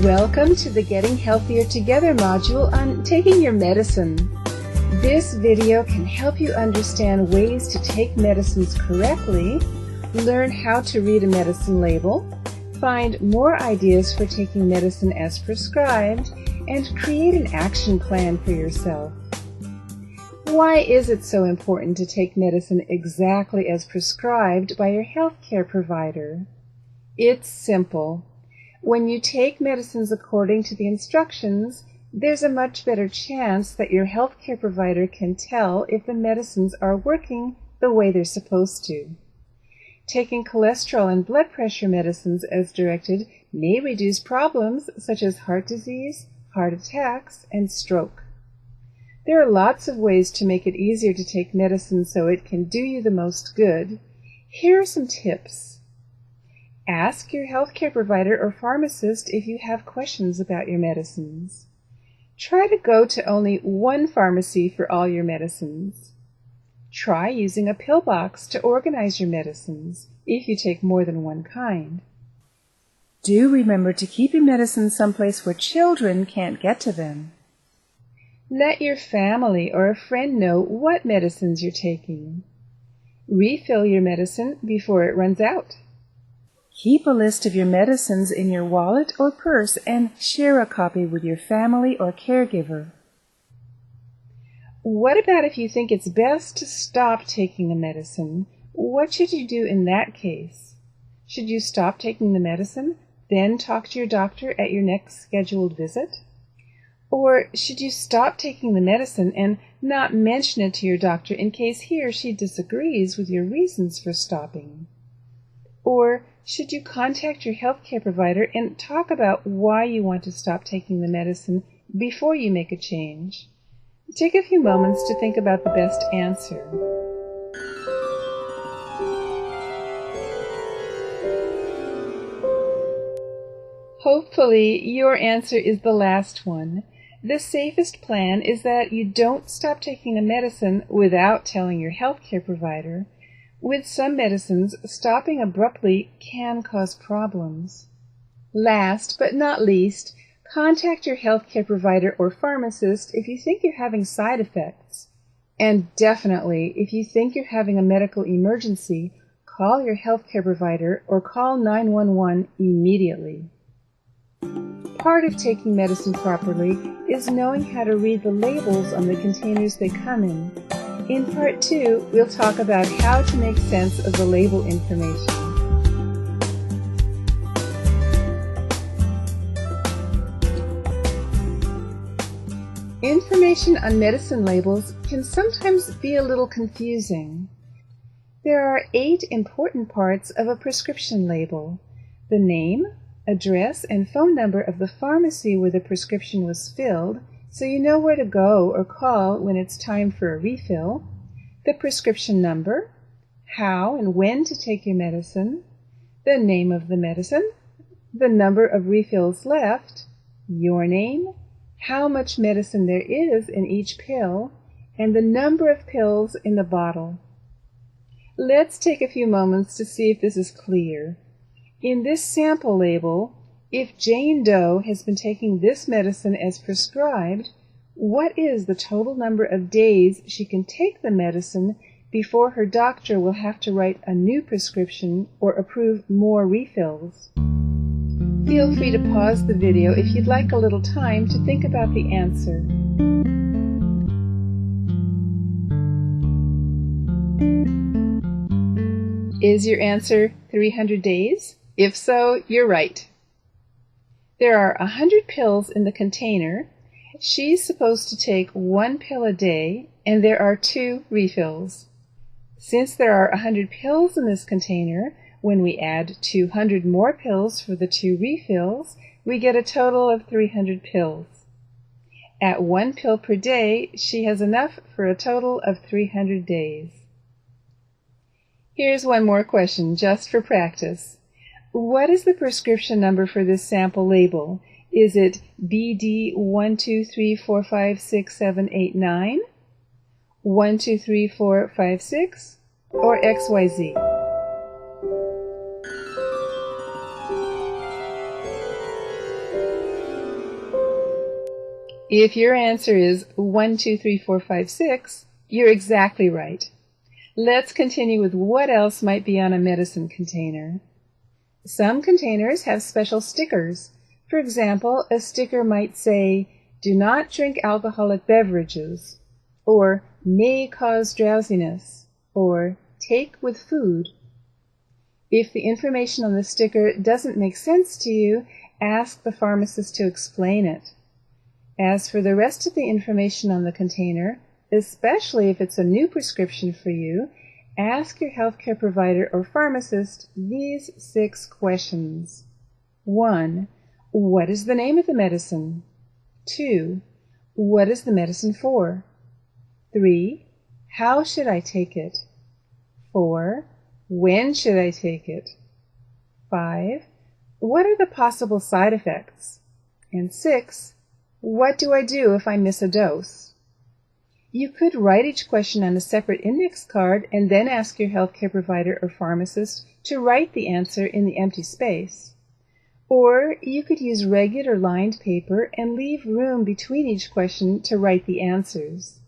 Welcome to the Getting Healthier Together module on taking your medicine. This video can help you understand ways to take medicines correctly, learn how to read a medicine label, find more ideas for taking medicine as prescribed, and create an action plan for yourself. Why is it so important to take medicine exactly as prescribed by your healthcare provider? It's simple. When you take medicines according to the instructions, there's a much better chance that your healthcare provider can tell if the medicines are working the way they're supposed to. Taking cholesterol and blood pressure medicines as directed may reduce problems such as heart disease, heart attacks, and stroke. There are lots of ways to make it easier to take medicine so it can do you the most good. Here are some tips. Ask your healthcare provider or pharmacist if you have questions about your medicines. Try to go to only one pharmacy for all your medicines. Try using a pill box to organize your medicines if you take more than one kind. Do remember to keep your medicines someplace where children can't get to them. Let your family or a friend know what medicines you're taking. Refill your medicine before it runs out. Keep a list of your medicines in your wallet or purse and share a copy with your family or caregiver. What about if you think it's best to stop taking the medicine? What should you do in that case? Should you stop taking the medicine, then talk to your doctor at your next scheduled visit? Or should you stop taking the medicine and not mention it to your doctor in case he or she disagrees with your reasons for stopping? Or should you contact your healthcare provider and talk about why you want to stop taking the medicine before you make a change? Take a few moments to think about the best answer. Hopefully, your answer is the last one. The safest plan is that you don't stop taking the medicine without telling your healthcare provider. With some medicines, stopping abruptly can cause problems. Last but not least, contact your healthcare provider or pharmacist if you think you're having side effects. And definitely, if you think you're having a medical emergency, call your healthcare provider or call 911 immediately. Part of taking medicine properly is knowing how to read the labels on the containers they come in. In Part 2, we'll talk about how to make sense of the label information. Information on medicine labels can sometimes be a little confusing. There are 8 important parts of a prescription label: the name, address, and phone number of the pharmacy where the prescription was filled, so you know where to go or call when it's time for a refill, the prescription number, how and when to take your medicine, the name of the medicine, the number of refills left, your name, how much medicine there is in each pill, and the number of pills in the bottle. Let's take a few moments to see if this is clear. In this sample label, if Jane Doe has been taking this medicine as prescribed, what is the total number of days she can take the medicine before her doctor will have to write a new prescription or approve more refills? Feel free to pause the video if you'd like a little time to think about the answer. Is your answer 300 days? If so, you're right. There are 100 pills in the container. She's supposed to take 1 pill a day, and there are 2 refills. Since there are 100 pills in this container, when we add 200 more pills for the 2 refills, we get a total of 300 pills. At 1 pill per day, she has enough for a total of 300 days. Here's one more question, just for practice. What is the prescription number for this sample label? Is it BD123456789, 123456, or XYZ? If your answer is 1, 2, 3, 4, 5, 6, you're exactly right. Let's continue with what else might be on a medicine container. Some containers have special stickers. For example, a sticker might say, "Do not drink alcoholic beverages," or "may cause drowsiness," or "take with food." If the information on the sticker doesn't make sense to you, ask the pharmacist to explain it. As for the rest of the information on the container, especially if it's a new prescription for you, ask your healthcare provider or pharmacist these 6 questions. 1. What is the name of the medicine? 2. What is the medicine for? 3. How should I take it? 4. When should I take it? 5. What are the possible side effects? And 6. What do I do if I miss a dose? You could write each question on a separate index card and then ask your healthcare provider or pharmacist to write the answer in the empty space. Or you could use regular lined paper and leave room between each question to write the answers.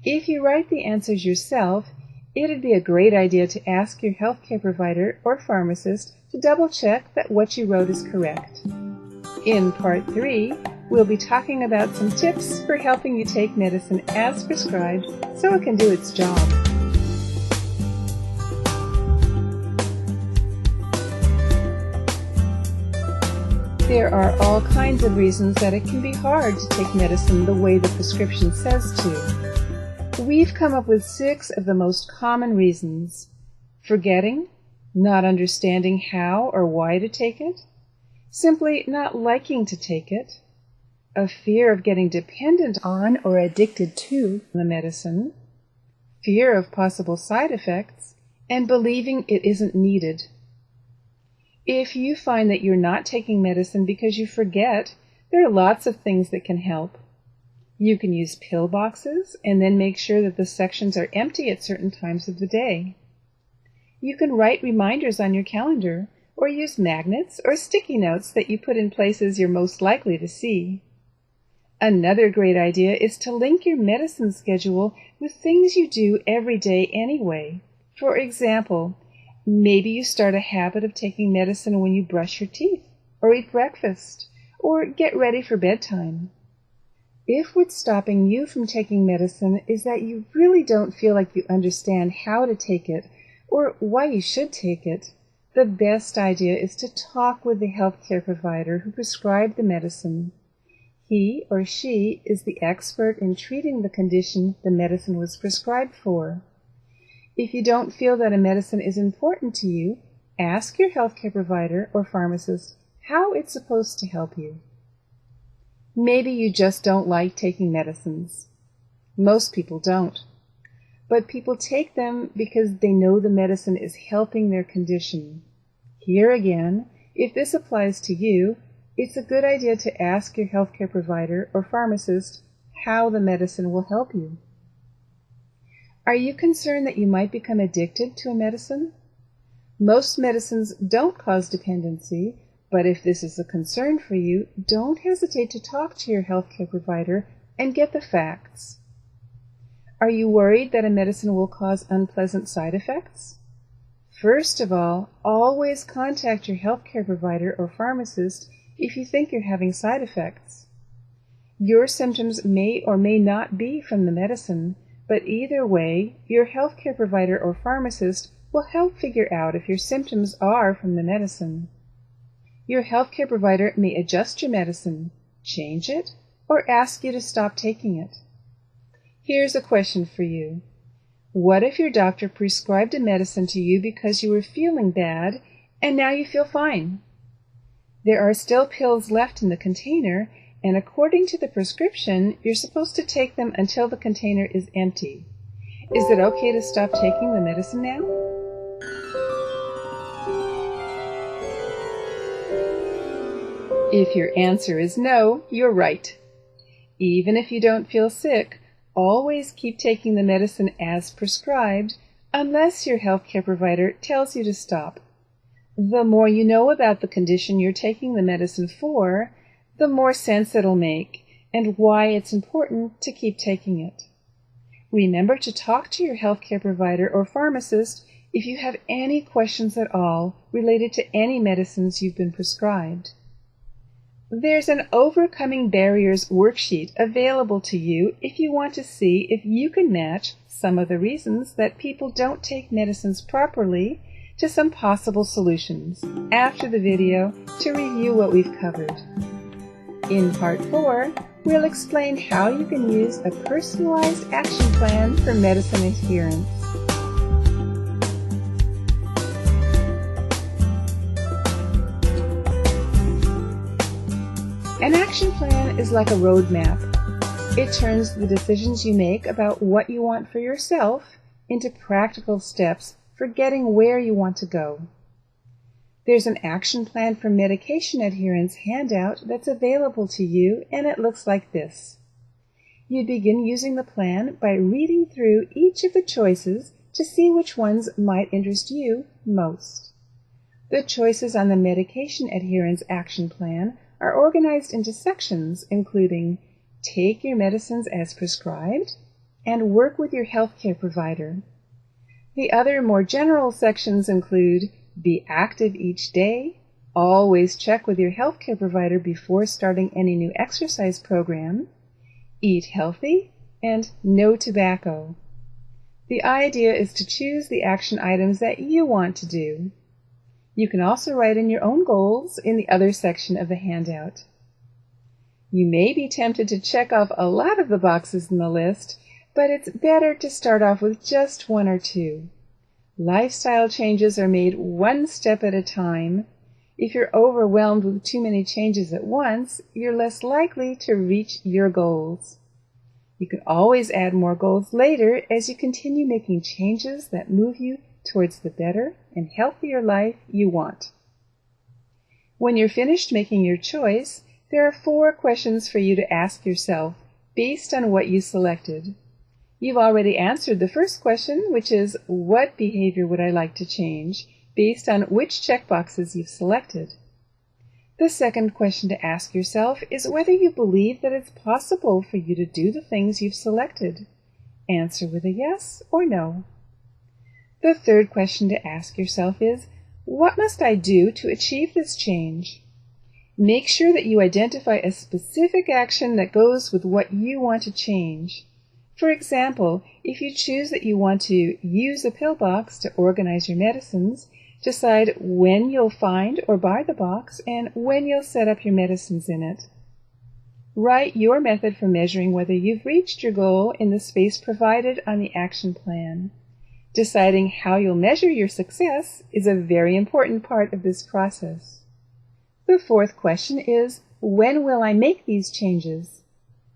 If you write the answers yourself, it'd be a great idea to ask your healthcare provider or pharmacist to double-check that what you wrote is correct. In Part 3, we'll be talking about some tips for helping you take medicine as prescribed so it can do its job. There are all kinds of reasons that it can be hard to take medicine the way the prescription says to. We've come up with 6 of the most common reasons: forgetting, not understanding how or why to take it, simply not liking to take it, a fear of getting dependent on or addicted to the medicine, fear of possible side effects, and believing it isn't needed. If you find that you're not taking medicine because you forget, there are lots of things that can help. You can use pill boxes and then make sure that the sections are empty at certain times of the day. You can write reminders on your calendar or use magnets or sticky notes that you put in places you're most likely to see. Another great idea is to link your medicine schedule with things you do every day anyway. For example, maybe you start a habit of taking medicine when you brush your teeth, or eat breakfast, or get ready for bedtime. If what's stopping you from taking medicine is that you really don't feel like you understand how to take it or why you should take it, the best idea is to talk with the healthcare provider who prescribed the medicine. He or she is the expert in treating the condition the medicine was prescribed for. If you don't feel that a medicine is important to you, ask your healthcare provider or pharmacist how it's supposed to help you. Maybe you just don't like taking medicines. Most people don't. But people take them because they know the medicine is helping their condition. Here again, if this applies to you, it's a good idea to ask your healthcare provider or pharmacist how the medicine will help you. Are you concerned that you might become addicted to a medicine? Most medicines don't cause dependency, but if this is a concern for you, don't hesitate to talk to your healthcare provider and get the facts. Are you worried that a medicine will cause unpleasant side effects? First of all, always contact your healthcare provider or pharmacist if you think you're having side effects. Your symptoms may or may not be from the medicine, but either way, your healthcare provider or pharmacist will help figure out if your symptoms are from the medicine. Your healthcare provider may adjust your medicine, change it, or ask you to stop taking it. Here's a question for you. What if your doctor prescribed a medicine to you because you were feeling bad and now you feel fine? There are still pills left in the container, and according to the prescription, you're supposed to take them until the container is empty. Is it okay to stop taking the medicine now? If your answer is no, you're right. Even if you don't feel sick, always keep taking the medicine as prescribed unless your healthcare provider tells you to stop. The more you know about the condition you're taking the medicine for, the more sense it'll make, and why it's important to keep taking it. Remember to talk to your healthcare provider or pharmacist if you have any questions at all related to any medicines you've been prescribed. There's an Overcoming Barriers worksheet available to you if you want to see if you can match some of the reasons that people don't take medicines properly to some possible solutions after the video to review what we've covered. In Part 4, we'll explain how you can use a personalized action plan for medicine adherence. An action plan is like a roadmap. It turns the decisions you make about what you want for yourself into practical steps for getting where you want to go. There's an action plan for medication adherence handout that's available to you, and it looks like this. You begin using the plan by reading through each of the choices to see which ones might interest you most. The choices on the medication adherence action plan are organized into sections including Take your medicines as prescribed and Work with your healthcare provider. The other more general sections include Be active each day, Always check with your healthcare provider before starting any new exercise program, Eat healthy, and No tobacco. The idea is to choose the action items that you want to do. You can also write in your own goals in the other section of the handout. You may be tempted to check off a lot of the boxes in the list, but it's better to start off with just one or two. Lifestyle changes are made one step at a time. If you're overwhelmed with too many changes at once, you're less likely to reach your goals. You can always add more goals later as you continue making changes that move you towards the better and healthier life you want. When you're finished making your choice, there are 4 questions for you to ask yourself based on what you selected. You've already answered the first question, which is, what behavior would I like to change, based on which checkboxes you've selected. The second question to ask yourself is whether you believe that it's possible for you to do the things you've selected. Answer with a yes or no. The third question to ask yourself is, what must I do to achieve this change? Make sure that you identify a specific action that goes with what you want to change. For example, if you choose that you want to use a pill box to organize your medicines, decide when you'll find or buy the box and when you'll set up your medicines in it. Write your method for measuring whether you've reached your goal in the space provided on the action plan. Deciding how you'll measure your success is a very important part of this process. The fourth question is, when will I make these changes?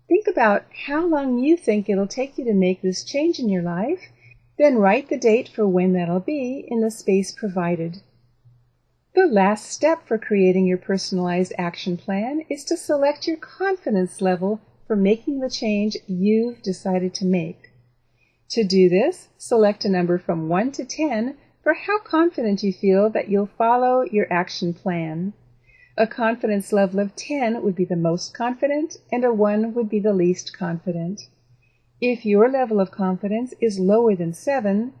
Think about how long you think it'll take you to make this change in your life, then write the date for when that'll be in the space provided. The last step for creating your personalized action plan is to select your confidence level for making the change you've decided to make. To do this, select a number from 1 to 10 for how confident you feel that you'll follow your action plan. A confidence level of 10 would be the most confident, and a 1 would be the least confident. If your level of confidence is lower than 7,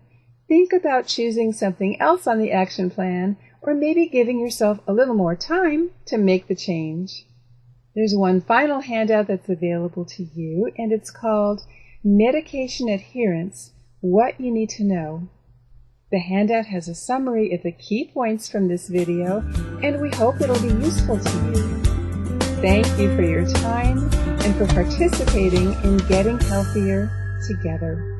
think about choosing something else on the action plan, or maybe giving yourself a little more time to make the change. There's one final handout that's available to you, and it's called Medication Adherence, What You Need to Know. The handout has a summary of the key points from this video, and we hope it'll be useful to you. Thank you for your time and for participating in getting healthier together.